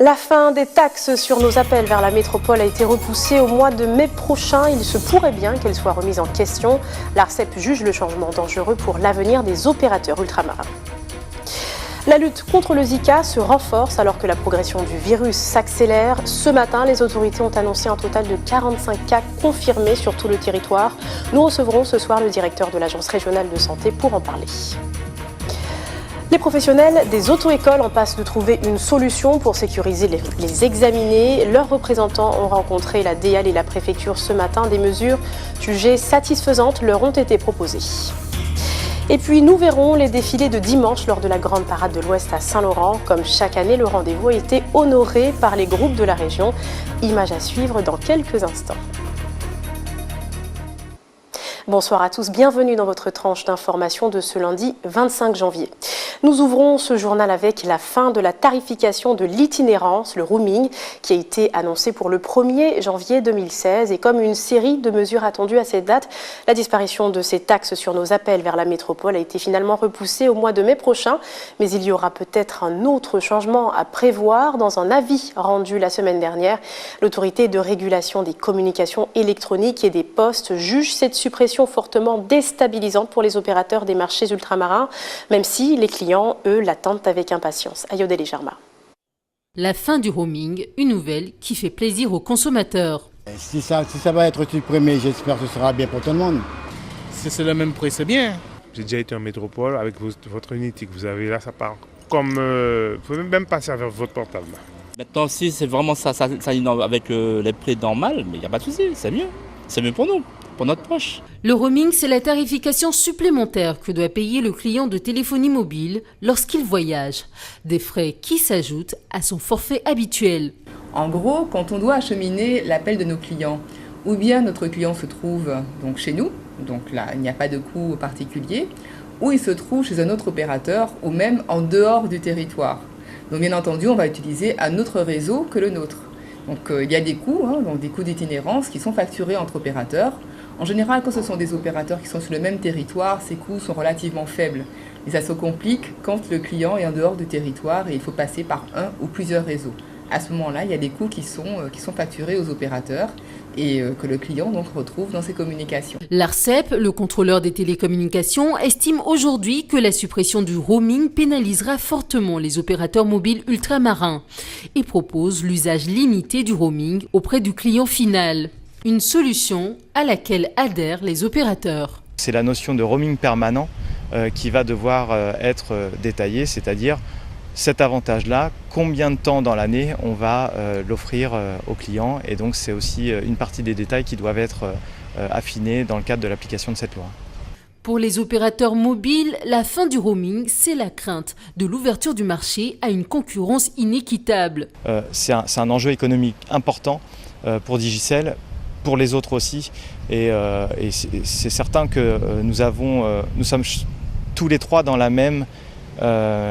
La fin des taxes sur nos appels vers la métropole a été repoussée au mois de mai prochain. Il se pourrait bien qu'elle soit remise en question. L'ARCEP juge le changement dangereux pour l'avenir des opérateurs ultramarins. La lutte contre le Zika se renforce alors que la progression du virus s'accélère. Ce matin, les autorités ont annoncé un total de 45 cas confirmés sur tout le territoire. Nous recevrons ce soir le directeur de l'Agence régionale de santé pour en parler. Les professionnels des auto-écoles en passent de trouver une solution pour sécuriser les examinés. Leurs représentants ont rencontré la DEAL et la préfecture ce matin. Des mesures jugées satisfaisantes leur ont été proposées. Et puis nous verrons les défilés de dimanche lors de la grande parade de l'Ouest à Saint-Laurent. Comme chaque année, le rendez-vous a été honoré par les groupes de la région. Image à suivre dans quelques instants. Bonsoir à tous, bienvenue dans votre tranche d'information de ce lundi 25 janvier. Nous ouvrons ce journal avec la fin de la tarification de l'itinérance, le roaming, qui a été annoncé pour le 1er janvier 2016. Et comme une série de mesures attendues à cette date, la disparition de ces taxes sur nos appels vers la métropole a été finalement repoussée au mois de mai prochain. Mais il y aura peut-être un autre changement à prévoir. Dans un avis rendu la semaine dernière, l'autorité de régulation des communications électroniques et des postes juge cette suppression fortement déstabilisante pour les opérateurs des marchés ultramarins, même si les clients, eux, l'attendent avec impatience. Ayodele Jarma. La fin du roaming, une nouvelle qui fait plaisir aux consommateurs. Si ça va être supprimé, j'espère que ce sera bien pour tout le monde. Si c'est le même prix, c'est bien. J'ai déjà été en métropole avec votre unité que vous avez là, ça part comme... vous ne pouvez même pas servir votre portable. Maintenant, si c'est vraiment ça avec les prix normaux, mais il n'y a pas de souci, c'est mieux. C'est mieux pour nous, pour notre poche. Le roaming, c'est la tarification supplémentaire que doit payer le client de téléphonie mobile lorsqu'il voyage. Des frais qui s'ajoutent à son forfait habituel. En gros, quand on doit acheminer l'appel de nos clients, ou bien notre client se trouve donc chez nous, donc là il n'y a pas de coût particulier, ou il se trouve chez un autre opérateur, ou même en dehors du territoire. Donc bien entendu, on va utiliser un autre réseau que le nôtre. Donc il y a des coûts, donc des coûts d'itinérance qui sont facturés entre opérateurs. En général, quand ce sont des opérateurs qui sont sur le même territoire, ces coûts sont relativement faibles. Mais ça se complique quand le client est en dehors du territoire et il faut passer par un ou plusieurs réseaux. À ce moment-là, il y a des coûts qui sont facturés aux opérateurs et que le client donc retrouve dans ses communications. L'ARCEP, le contrôleur des télécommunications, estime aujourd'hui que la suppression du roaming pénalisera fortement les opérateurs mobiles ultramarins et propose l'usage limité du roaming auprès du client final. Une solution à laquelle adhèrent les opérateurs. C'est la notion de roaming permanent qui va devoir être détaillée, c'est-à-dire cet avantage-là, combien de temps dans l'année on va l'offrir aux clients. Et donc c'est aussi une partie des détails qui doivent être affinés dans le cadre de l'application de cette loi. Pour les opérateurs mobiles, la fin du roaming, c'est la crainte de l'ouverture du marché à une concurrence inéquitable. C'est un enjeu économique important pour Digicel, pour les autres aussi. Et c'est certain que nous sommes tous les trois dans la même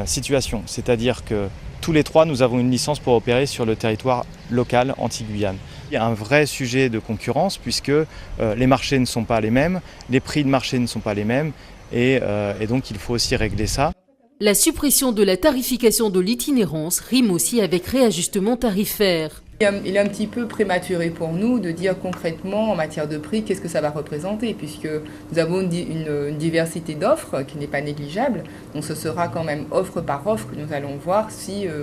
situation. C'est-à-dire que tous les trois, nous avons une licence pour opérer sur le territoire local anti-Guyane. Il y a un vrai sujet de concurrence puisque les marchés ne sont pas les mêmes, les prix de marché ne sont pas les mêmes et donc il faut aussi régler ça. La suppression de la tarification de l'itinérance rime aussi avec réajustement tarifaire. Il est un petit peu prématuré pour nous de dire concrètement en matière de prix qu'est-ce que ça va représenter puisque nous avons une diversité d'offres qui n'est pas négligeable. Donc ce sera quand même offre par offre que nous allons voir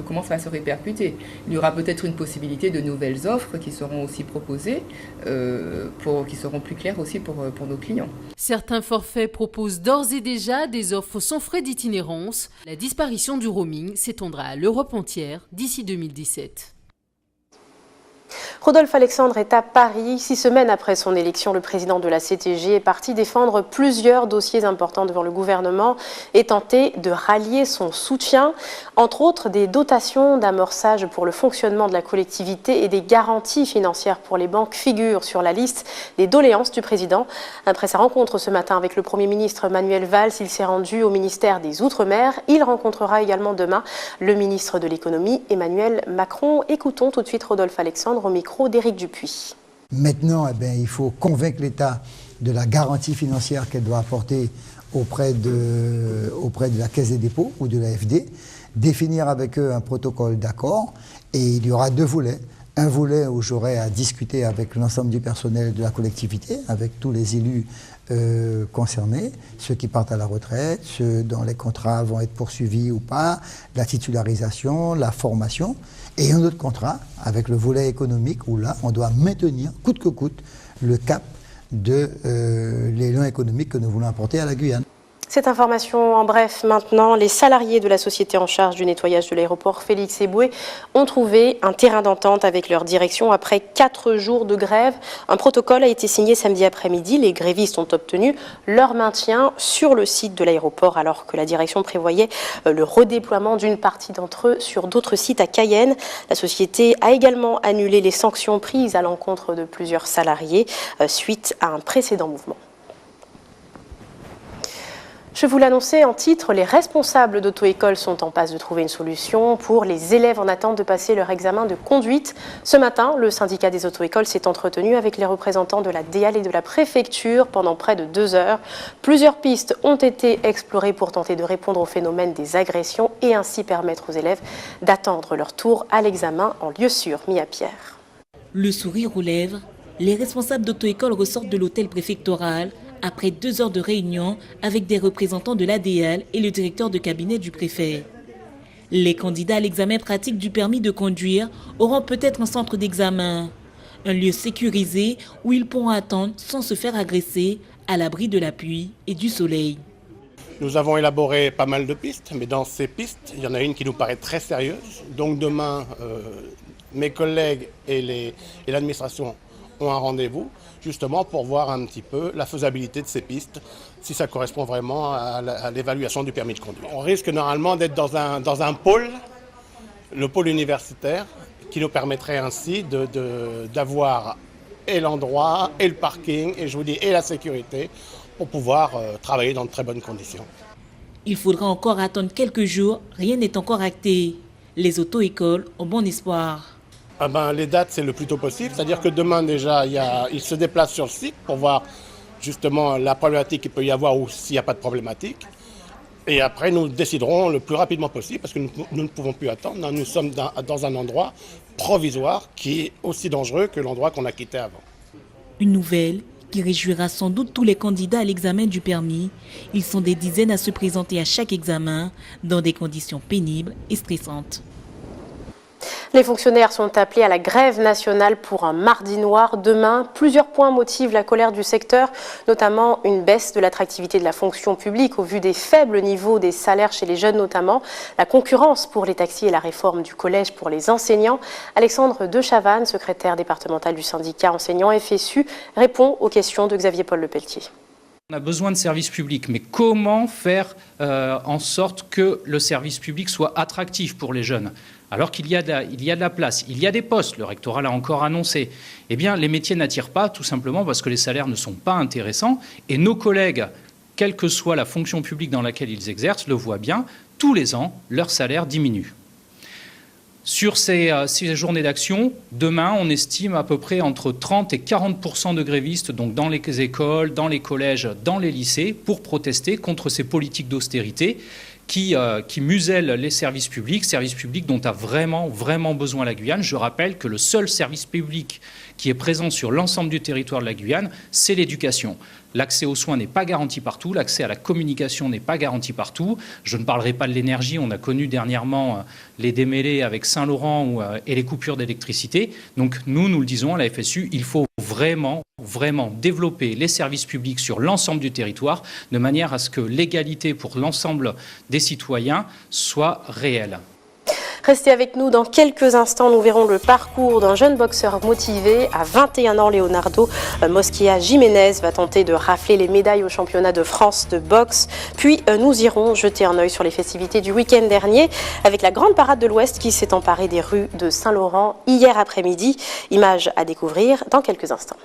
comment ça va se répercuter. Il y aura peut-être une possibilité de nouvelles offres qui seront aussi proposées, qui seront plus claires aussi pour nos clients. Certains forfaits proposent d'ores et déjà des offres sans frais d'itinérance. La disparition du roaming s'étendra à l'Europe entière d'ici 2017. Rodolphe Alexandre est à Paris. 6 semaines après son élection, le président de la CTG est parti défendre plusieurs dossiers importants devant le gouvernement et tenter de rallier son soutien, entre autres des dotations d'amorçage pour le fonctionnement de la collectivité et des garanties financières pour les banques figurent sur la liste des doléances du président. Après sa rencontre ce matin avec le Premier ministre Manuel Valls, il s'est rendu au ministère des Outre-mer. Il rencontrera également demain le ministre de l'Économie, Emmanuel Macron. Écoutons tout de suite Rodolphe Alexandre au micro d'Éric Dupuis. Maintenant, il faut convaincre l'État de la garantie financière qu'elle doit apporter auprès de la Caisse des dépôts ou de l'AFD. définir avec eux un protocole d'accord, et il y aura 2 volets. Un volet où j'aurai à discuter avec l'ensemble du personnel de la collectivité, avec tous les élus concernés, ceux qui partent à la retraite, ceux dont les contrats vont être poursuivis ou pas, la titularisation, la formation, et un autre contrat avec le volet économique où là, on doit maintenir, coûte que coûte, le cap de l'élan économique que nous voulons apporter à la Guyane. Cette information en bref maintenant, les salariés de la société en charge du nettoyage de l'aéroport Félix Éboué ont trouvé un terrain d'entente avec leur direction après 4 jours de grève. Un protocole a été signé samedi après-midi. Les grévistes ont obtenu leur maintien sur le site de l'aéroport alors que la direction prévoyait le redéploiement d'une partie d'entre eux sur d'autres sites à Cayenne. La société a également annulé les sanctions prises à l'encontre de plusieurs salariés suite à un précédent mouvement. Je vous l'annonçais en titre, les responsables d'auto-école sont en passe de trouver une solution pour les élèves en attente de passer leur examen de conduite. Ce matin, le syndicat des auto-écoles s'est entretenu avec les représentants de la DEAL et de la préfecture pendant près de 2 heures. Plusieurs pistes ont été explorées pour tenter de répondre au phénomène des agressions et ainsi permettre aux élèves d'attendre leur tour à l'examen en lieu sûr. Mia Pierre. Le sourire aux lèvres, les responsables d'auto-école ressortent de l'hôtel préfectoral après 2 heures de réunion avec des représentants de l'ADL et le directeur de cabinet du préfet. Les candidats à l'examen pratique du permis de conduire auront peut-être un centre d'examen, un lieu sécurisé où ils pourront attendre sans se faire agresser à l'abri de la pluie et du soleil. Nous avons élaboré pas mal de pistes, mais dans ces pistes, il y en a une qui nous paraît très sérieuse. Donc demain, mes collègues et l'administration ont un rendez-vous justement pour voir un petit peu la faisabilité de ces pistes, si ça correspond vraiment à l'évaluation du permis de conduire. On risque normalement d'être dans un pôle, le pôle universitaire, qui nous permettrait ainsi d'avoir et l'endroit, et le parking, et je vous dis, et la sécurité, pour pouvoir travailler dans de très bonnes conditions. Il faudra encore attendre quelques jours, rien n'est encore acté. Les auto-écoles ont bon espoir. Les dates, c'est le plus tôt possible, c'est-à-dire que demain déjà, ils se déplacent sur le site pour voir justement la problématique qu'il peut y avoir ou s'il n'y a pas de problématique. Et après, nous déciderons le plus rapidement possible parce que nous ne pouvons plus attendre. Nous sommes dans un endroit provisoire qui est aussi dangereux que l'endroit qu'on a quitté avant. Une nouvelle qui réjouira sans doute tous les candidats à l'examen du permis. Ils sont des dizaines à se présenter à chaque examen dans des conditions pénibles et stressantes. Les fonctionnaires sont appelés à la grève nationale pour un mardi noir demain. Plusieurs points motivent la colère du secteur, notamment une baisse de l'attractivité de la fonction publique au vu des faibles niveaux des salaires chez les jeunes notamment, la concurrence pour les taxis et la réforme du collège pour les enseignants. Alexandre Dechavanne, secrétaire départemental du syndicat enseignant FSU, répond aux questions de Xavier-Paul Lepelletier. On a besoin de services publics, mais comment faire en sorte que le service public soit attractif pour les jeunes ? Alors qu'il y a de la place, il y a des postes, le rectorat l'a encore annoncé. Eh bien, les métiers n'attirent pas, tout simplement parce que les salaires ne sont pas intéressants. Et nos collègues, quelle que soit la fonction publique dans laquelle ils exercent, le voient bien, tous les ans, leur salaire diminue. Sur ces journées d'action, demain, on estime à peu près entre 30 et 40% de grévistes, donc dans les écoles, dans les collèges, dans les lycées, pour protester contre ces politiques d'austérité qui musellent les services publics dont a vraiment besoin la Guyane. Je rappelle que le seul service public qui est présent sur l'ensemble du territoire de la Guyane, c'est l'éducation. L'accès aux soins n'est pas garanti partout, l'accès à la communication n'est pas garanti partout. Je ne parlerai pas de l'énergie, on a connu dernièrement les démêlés avec Saint-Laurent et les coupures d'électricité. Donc nous le disons à la FSU, il faut vraiment développer les services publics sur l'ensemble du territoire de manière à ce que l'égalité pour l'ensemble des citoyens soit réelle. Restez avec nous dans quelques instants, nous verrons le parcours d'un jeune boxeur motivé. À 21 ans, Leonardo Mosquera Jiménez va tenter de rafler les médailles au championnat de France de boxe. Puis nous irons jeter un œil sur les festivités du week-end dernier avec la grande parade de l'Ouest qui s'est emparée des rues de Saint-Laurent hier après-midi. Image à découvrir dans quelques instants.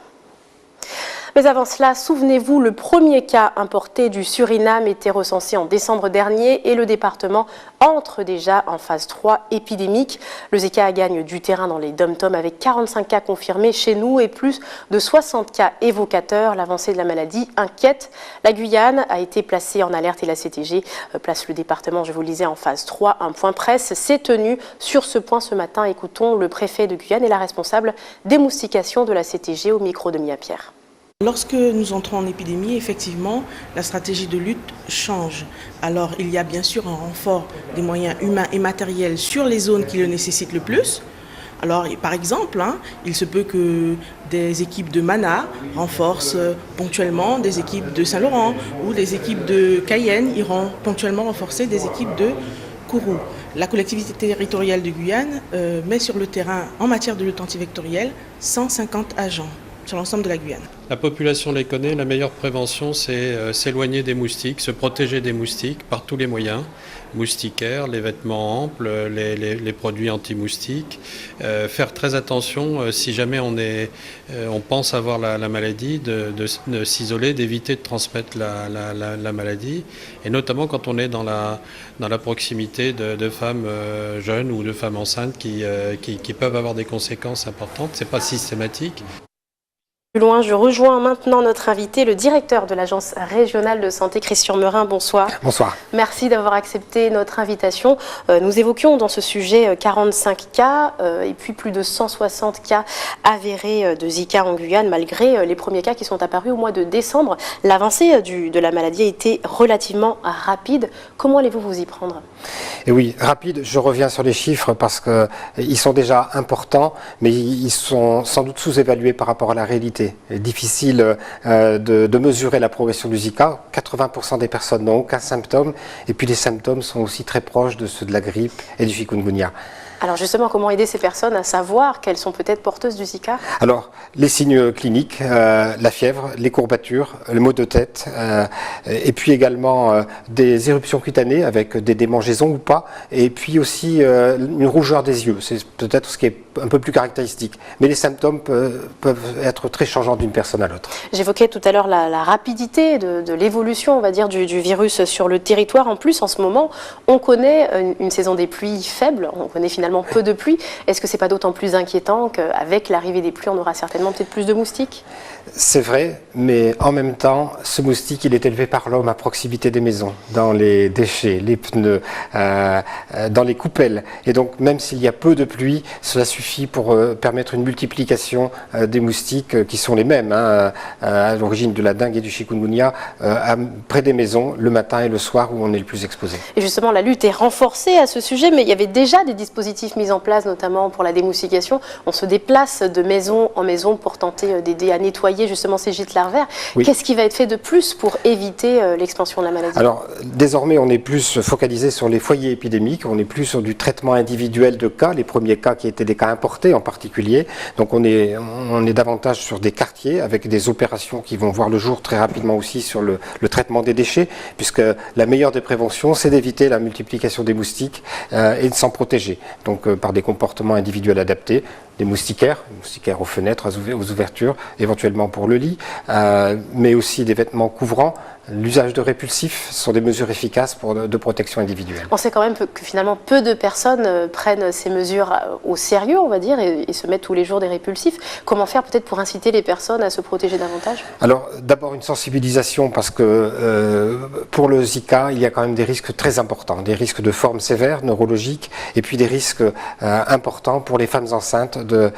Mais avant cela, souvenez-vous, le premier cas importé du Suriname était recensé en décembre dernier et le département entre déjà en phase 3 épidémique. Le Zika gagne du terrain dans les dom-toms avec 45 cas confirmés chez nous et plus de 60 cas évocateurs. L'avancée de la maladie inquiète. La Guyane a été placée en alerte et la CTG place le département, je vous le disais, en phase 3. Un point presse s'est tenu sur ce point ce matin. Écoutons le préfet de Guyane et la responsable démoustication de la CTG au micro de Mia Pierre. Lorsque nous entrons en épidémie, effectivement, la stratégie de lutte change. Alors, il y a bien sûr un renfort des moyens humains et matériels sur les zones qui le nécessitent le plus. Alors, par exemple, il se peut que des équipes de Mana renforcent ponctuellement des équipes de Saint-Laurent ou des équipes de Cayenne iront ponctuellement renforcer des équipes de Kourou. La collectivité territoriale de Guyane met sur le terrain, en matière de lutte antivectorielle, 150 agents sur l'ensemble de la Guyane. La population les connaît, la meilleure prévention c'est s'éloigner des moustiques, se protéger des moustiques par tous les moyens, moustiquaires, les vêtements amples, les produits anti-moustiques, faire très attention si jamais on pense avoir la maladie, de s'isoler, d'éviter de transmettre la maladie, et notamment quand on est dans la proximité de femmes jeunes ou de femmes enceintes qui peuvent avoir des conséquences importantes, c'est pas systématique. Plus loin, je rejoins maintenant notre invité, le directeur de l'Agence régionale de santé, Christian Merin. Bonsoir. Bonsoir. Merci d'avoir accepté notre invitation. Nous évoquions dans ce sujet 45 cas et puis plus de 160 cas avérés de Zika en Guyane, malgré les premiers cas qui sont apparus au mois de décembre. L'avancée de la maladie a été relativement rapide. Comment allez-vous vous y prendre ? Et oui, rapide, je reviens sur les chiffres parce qu'ils sont déjà importants, mais ils sont sans doute sous-évalués par rapport à la réalité. Il est difficile de mesurer la progression du Zika. 80% des personnes n'ont aucun symptôme, et puis les symptômes sont aussi très proches de ceux de la grippe et du chikungunya. Alors justement, comment aider ces personnes à savoir qu'elles sont peut-être porteuses du Zika ? Alors, les signes cliniques, la fièvre, les courbatures, le maux de tête, et puis également des éruptions cutanées avec des démangeaisons ou pas, et puis aussi une rougeur des yeux. C'est peut-être ce qui est un peu plus caractéristique. Mais les symptômes peuvent être très changeants d'une personne à l'autre. J'évoquais tout à l'heure la rapidité de l'évolution, on va dire, du virus sur le territoire. En plus, en ce moment, on connaît une saison des pluies faible, on connaît finalement peu de pluie. Est-ce que c'est pas d'autant plus inquiétant qu'avec l'arrivée des pluies, on aura certainement peut-être plus de moustiques ? C'est vrai, mais en même temps, ce moustique, il est élevé par l'homme à proximité des maisons, dans les déchets, les pneus, dans les coupelles. Et donc, même s'il y a peu de pluie, cela suffit pour permettre une multiplication des moustiques qui sont les mêmes à l'origine de la dengue et du chikungunya, près des maisons, le matin et le soir où on est le plus exposé. Et justement, la lutte est renforcée à ce sujet, mais il y avait déjà des dispositifs mis en place, notamment pour la démoustication. On se déplace de maison en maison pour tenter d'aider à nettoyer justement ces gîtes larvaires. Oui. Qu'est-ce qui va être fait de plus pour éviter l'expansion de la maladie ? Alors, désormais, on est plus focalisé sur les foyers épidémiques, on est plus sur du traitement individuel de cas, les premiers cas qui étaient des cas importés en particulier. Donc, on est davantage sur des quartiers avec des opérations qui vont voir le jour très rapidement aussi sur le traitement des déchets, puisque la meilleure des préventions, c'est d'éviter la multiplication des moustiques et de s'en protéger. Donc, par des comportements individuels adaptés, des moustiquaires aux fenêtres, aux ouvertures, éventuellement pour le lit, mais aussi des vêtements couvrants. L'usage de répulsifs sont des mesures efficaces de protection individuelle. On sait quand même que finalement peu de personnes prennent ces mesures au sérieux, on va dire, et se mettent tous les jours des répulsifs. Comment faire peut-être pour inciter les personnes à se protéger davantage ? Alors d'abord une sensibilisation parce que pour le Zika, il y a quand même des risques très importants, des risques de formes sévères, neurologiques, et puis des risques importants pour les femmes enceintes de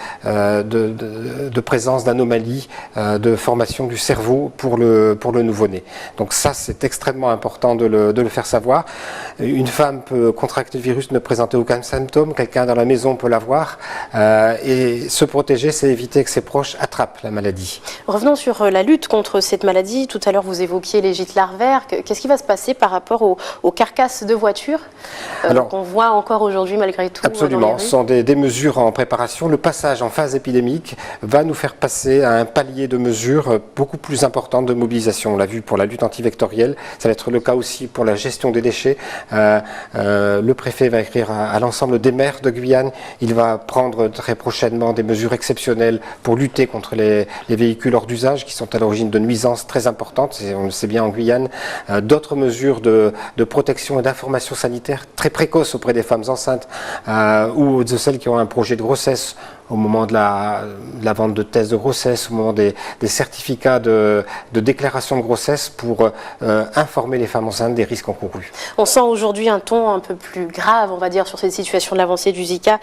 présence d'anomalies de formation du cerveau pour le nouveau-né. Donc ça, c'est extrêmement important de le faire savoir. Une femme peut contracter le virus, ne présenter aucun symptôme, quelqu'un dans la maison peut l'avoir, et se protéger, c'est éviter que ses proches attrapent la maladie. Revenons sur la lutte contre cette maladie. Tout à l'heure, vous évoquiez les gîtes larvaires. Qu'est-ce qui va se passer par rapport aux carcasses de voitures qu'on voit encore aujourd'hui malgré tout? Absolument, ce sont des mesures en préparation. Le passage en phase épidémique va nous faire passer à un palier de mesures beaucoup plus important de mobilisation. On l'a vu pour la lutte antivectorielle, ça va être le cas aussi pour la gestion des déchets. Le préfet va écrire à l'ensemble des maires de Guyane. Il va prendre très prochainement des mesures exceptionnelles pour lutter contre les véhicules hors d'usage qui sont à l'origine de nuisances très importantes, on le sait bien en Guyane. D'autres mesures de protection et d'information sanitaire très précoces auprès des femmes enceintes ou de celles qui ont un projet de grossesse au moment de la vente de tests de grossesse, au moment des certificats de déclaration de grossesse pour informer les femmes enceintes des risques encourus. On sent aujourd'hui un ton un peu plus grave, on va dire, sur cette situation de l'avancée du Zika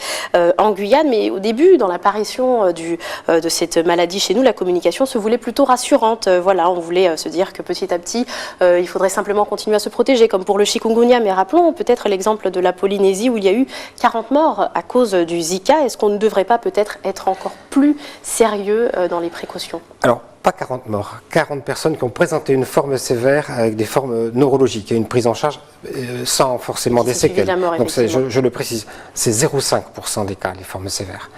en Guyane, mais au début, dans l'apparition de cette maladie chez nous, la communication se voulait plutôt rassurante. Voilà, on voulait se dire que petit à petit, il faudrait simplement continuer à se protéger, comme pour le chikungunya, mais rappelons peut-être l'exemple de la Polynésie où il y a eu 40 morts à cause du Zika. Est-ce qu'on ne devrait pas peut-être être encore plus sérieux dans les précautions? Alors, pas 40 morts, 40 personnes qui ont présenté une forme sévère avec des formes neurologiques et une prise en charge sans forcément des séquelles. Donc je le précise, c'est 0,5% des cas, les formes sévères,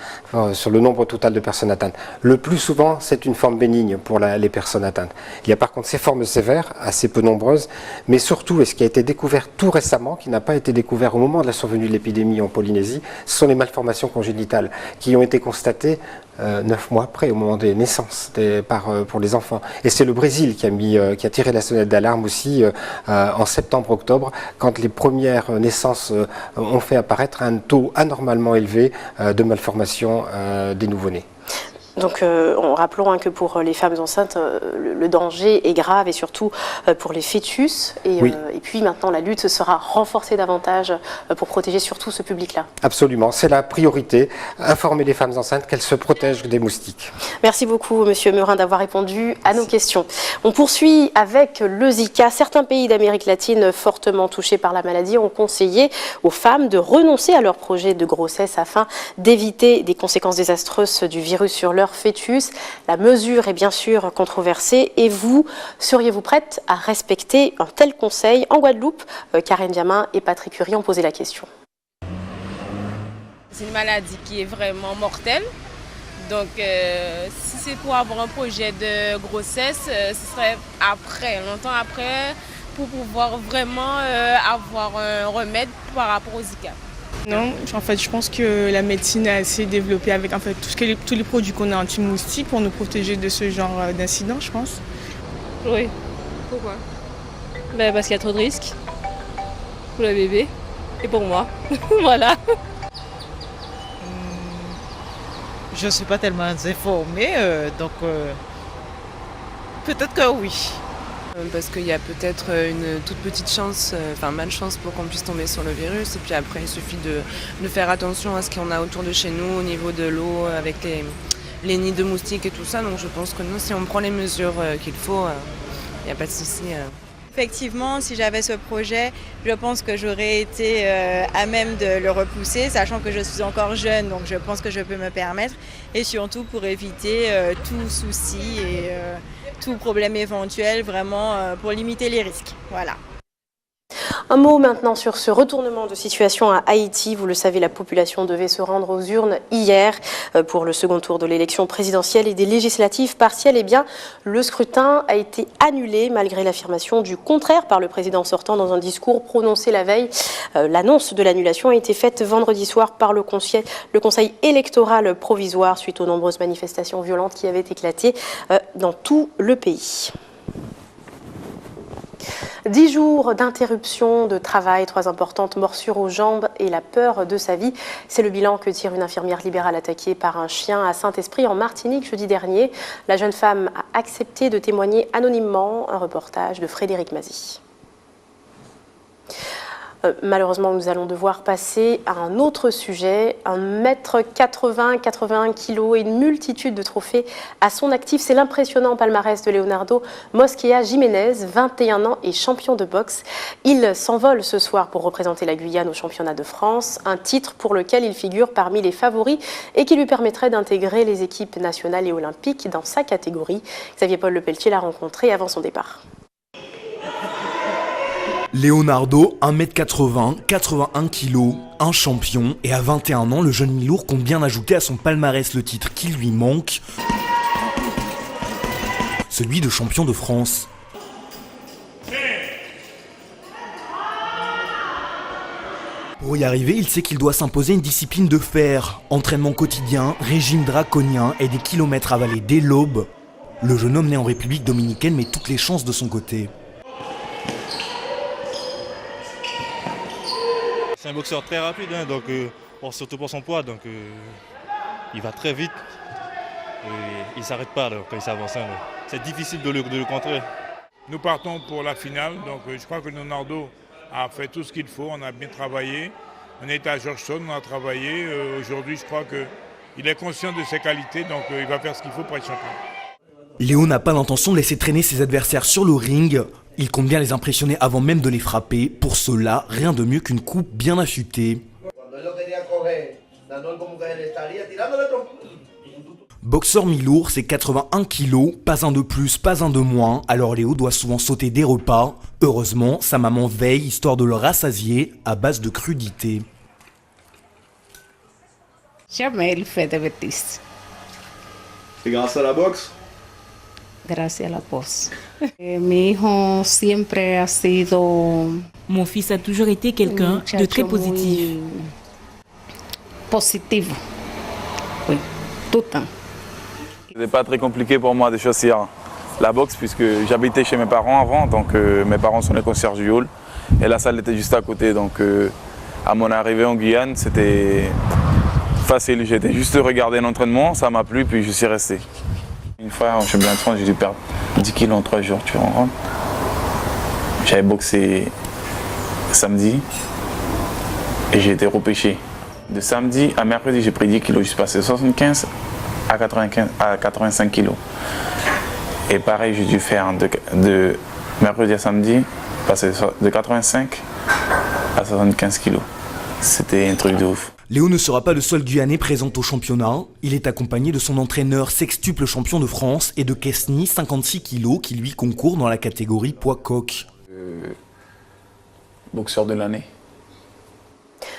sur le nombre total de personnes atteintes. Le plus souvent, c'est une forme bénigne pour les personnes atteintes. Il y a par contre ces formes sévères, assez peu nombreuses, mais surtout, et ce qui a été découvert tout récemment, qui n'a pas été découvert au moment de la survenue de l'épidémie en Polynésie, ce sont les malformations congénitales qui ont été constatées 9 mois après, au moment des naissances pour les enfants. Et c'est le Brésil qui a tiré la sonnette d'alarme aussi en septembre-octobre, quand les premières naissances ont fait apparaître un taux anormalement élevé de malformation des nouveau-nés. Donc rappelons que pour les femmes enceintes, le danger est grave et surtout pour les fœtus. Et puis maintenant, la lutte sera renforcée davantage pour protéger surtout ce public-là. Absolument, c'est la priorité, informer les femmes enceintes qu'elles se protègent des moustiques. Merci beaucoup, Monsieur Meurin, d'avoir répondu à nos questions. On poursuit avec le Zika. Certains pays d'Amérique latine fortement touchés par la maladie ont conseillé aux femmes de renoncer à leur projet de grossesse afin d'éviter des conséquences désastreuses du virus sur leur fœtus. La mesure est bien sûr controversée et vous, seriez-vous prête à respecter un tel conseil? En Guadeloupe, Karen Diamin et Patrick Curie ont posé la question. C'est une maladie qui est vraiment mortelle. Donc si c'est pour avoir un projet de grossesse, ce serait après, longtemps après, pour pouvoir vraiment avoir un remède par rapport au Zika. Non, en fait, je pense que la médecine est assez développée avec en fait, tous les produits qu'on a anti-moustiques pour nous protéger de ce genre d'incident, je pense. Oui. Pourquoi? Parce qu'il y a trop de risques pour le bébé et pour moi. Voilà. Je ne suis pas tellement informée, donc peut-être que oui. Parce qu'il y a peut-être une toute petite chance, malchance pour qu'on puisse tomber sur le virus. Et puis après, il suffit de faire attention à ce qu'on a autour de chez nous, au niveau de l'eau, avec les nids de moustiques et tout ça. Donc je pense que nous, si on prend les mesures qu'il faut, il n'y a pas de souci. Effectivement, si j'avais ce projet, je pense que j'aurais été à même de le repousser, sachant que je suis encore jeune, donc je pense que je peux me permettre. Et surtout pour éviter tout souci et tout problème éventuel, vraiment pour limiter les risques. Voilà. Un mot maintenant sur ce retournement de situation à Haïti. Vous le savez, la population devait se rendre aux urnes hier pour le second tour de l'élection présidentielle et des législatives partielles. Eh bien, le scrutin a été annulé malgré l'affirmation du contraire par le président sortant dans un discours prononcé la veille. L'annonce de l'annulation a été faite vendredi soir par le conseil électoral provisoire suite aux nombreuses manifestations violentes qui avaient éclaté dans tout le pays. 10 jours d'interruption de travail, 3 importantes morsures aux jambes et la peur de sa vie. C'est le bilan que tire une infirmière libérale attaquée par un chien à Saint-Esprit en Martinique jeudi dernier. La jeune femme a accepté de témoigner anonymement. Un reportage de Frédéric Mazy. Malheureusement, nous allons devoir passer à un autre sujet. 1,80 m, 81 kg et une multitude de trophées à son actif. C'est l'impressionnant palmarès de Leonardo Mosquera Jiménez, 21 ans et champion de boxe. Il s'envole ce soir pour représenter la Guyane au championnat de France. Un titre pour lequel il figure parmi les favoris et qui lui permettrait d'intégrer les équipes nationales et olympiques dans sa catégorie. Xavier Paul Lepelletier l'a rencontré avant son départ. Leonardo, 1m80, 81 kg, un champion, et à 21 ans, le jeune mi-lourd compte bien ajouter à son palmarès le titre qui lui manque, celui de champion de France. Pour y arriver, il sait qu'il doit s'imposer une discipline de fer, entraînement quotidien, régime draconien et des kilomètres avalés dès l'aube. Le jeune homme né en République dominicaine met toutes les chances de son côté. C'est un boxeur très rapide, hein, donc, surtout pour son poids, donc il va très vite. Et il ne s'arrête pas là, quand il s'avance. Hein, c'est difficile de le contrer. Nous partons pour la finale, donc je crois que Leonardo a fait tout ce qu'il faut, on a bien travaillé. On est à Georgetown, on a travaillé. Aujourd'hui, je crois qu'il est conscient de ses qualités, donc il va faire ce qu'il faut pour être champion. Léo n'a pas l'intention de laisser traîner ses adversaires sur le ring. Il compte bien les impressionner avant même de les frapper. Pour cela, rien de mieux qu'une coupe bien affûtée. Boxeur mi-lourd, c'est 81 kg, pas un de plus, pas un de moins, alors Léo doit souvent sauter des repas. Heureusement, sa maman veille, histoire de le rassasier, à base de crudité. Jamais il fait de bêtises. C'est grâce à la boxe? Gracias a la boxe. Mi hijo siempre ha sido... Mon fils a toujours été quelqu'un de très positif. Positivo. Oui, tout le temps. C'était pas très compliqué pour moi de choisir la boxe puisque j'habitais chez mes parents avant, donc mes parents sont les concierges du hall et la salle était juste à côté, donc à mon arrivée en Guyane c'était facile, j'étais juste regarder l'entraînement, ça m'a plu puis je suis resté. Une fois en championnat de France j'ai dû perdre 10 kilos en 3 jours, tu vois. J'avais boxé samedi et j'ai été repêché. De samedi à mercredi j'ai pris 10 kilos, je suis passé de 75 à 85 kilos. Et pareil, j'ai dû faire de mercredi à samedi, passer de 85 à 75 kilos. C'était un truc de ouf. Léo ne sera pas le seul Guyanais présent au championnat. Il est accompagné de son entraîneur sextuple champion de France et de Kesni, 56 kilos, qui lui concourt dans la catégorie poids coq. Boxeur de l'année.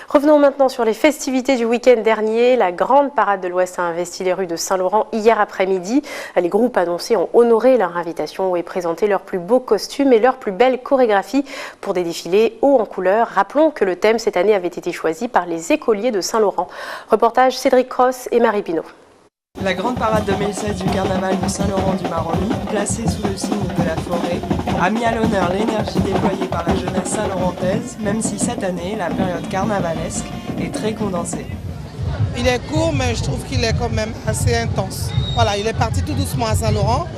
Revenons maintenant sur les festivités du week-end dernier. La grande parade de l'Ouest a investi les rues de Saint-Laurent hier après-midi. Les groupes annoncés ont honoré leur invitation et présenté leurs plus beaux costumes et leurs plus belles chorégraphies pour des défilés hauts en couleurs. Rappelons que le thème cette année avait été choisi par les écoliers de Saint-Laurent. Reportage Cédric Cross et Marie Pinault. La grande parade 2016 du carnaval de Saint-Laurent-du-Maroni, placée sous le signe de la forêt, a mis à l'honneur l'énergie déployée par la jeunesse saint-laurentaise, même si cette année, la période carnavalesque est très condensée. Il est court, mais je trouve qu'il est quand même assez intense. Voilà, il est parti tout doucement à Saint-Laurent,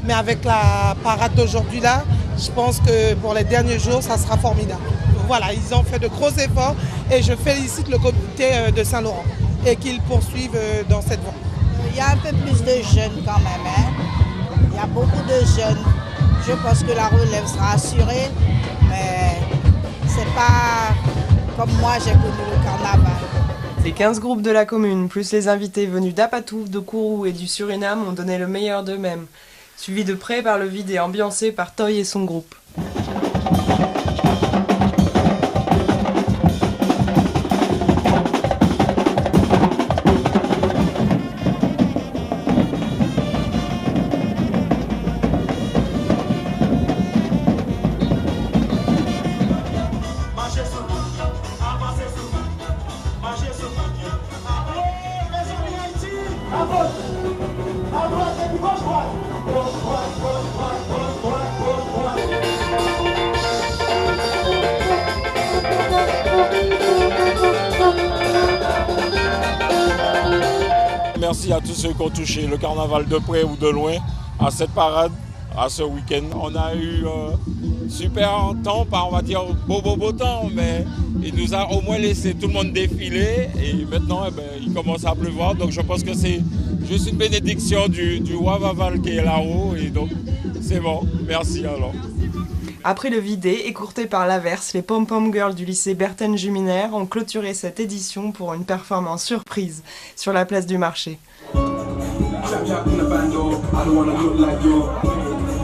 mais avec la parade d'aujourd'hui là, je pense que pour les derniers jours, ça sera formidable. Donc voilà, ils ont fait de gros efforts et je félicite le comité de Saint-Laurent et qu'ils poursuivent dans cette voie. Il y a un peu plus de jeunes quand même, hein. Il y a beaucoup de jeunes. Je pense que la relève sera assurée, mais c'est pas comme moi j'ai connu le carnaval. Les 15 groupes de la commune, plus les invités venus d'Apatouf, de Kourou et du Suriname ont donné le meilleur d'eux-mêmes, suivis de près par le vide et ambiancé par Toy et son groupe. Merci à tous ceux qui ont touché le carnaval de près ou de loin à cette parade, à ce week-end. On a eu super temps, on va dire beau temps, mais il nous a au moins laissé tout le monde défiler et maintenant il commence à pleuvoir. Donc je pense que c'est juste une bénédiction du Wawaval qui est là-haut et donc c'est bon. Merci alors. Après le vidé, écourté par l'averse, les Pom-Pom Girls du lycée Berthen Juminaire ont clôturé cette édition pour une performance surprise sur la place du marché.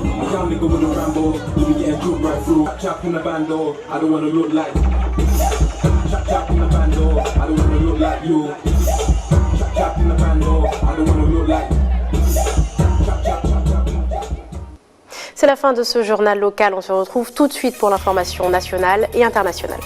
young nigga with a Rambo, we be getting drilled right through. Chap in the bando, I don't wanna look like. Chap in the bando, I don't wanna look like you. Chap in the bando, I don't wanna look like. C'est la fin de ce journal local. On se retrouve tout de suite pour l'information nationale et internationale.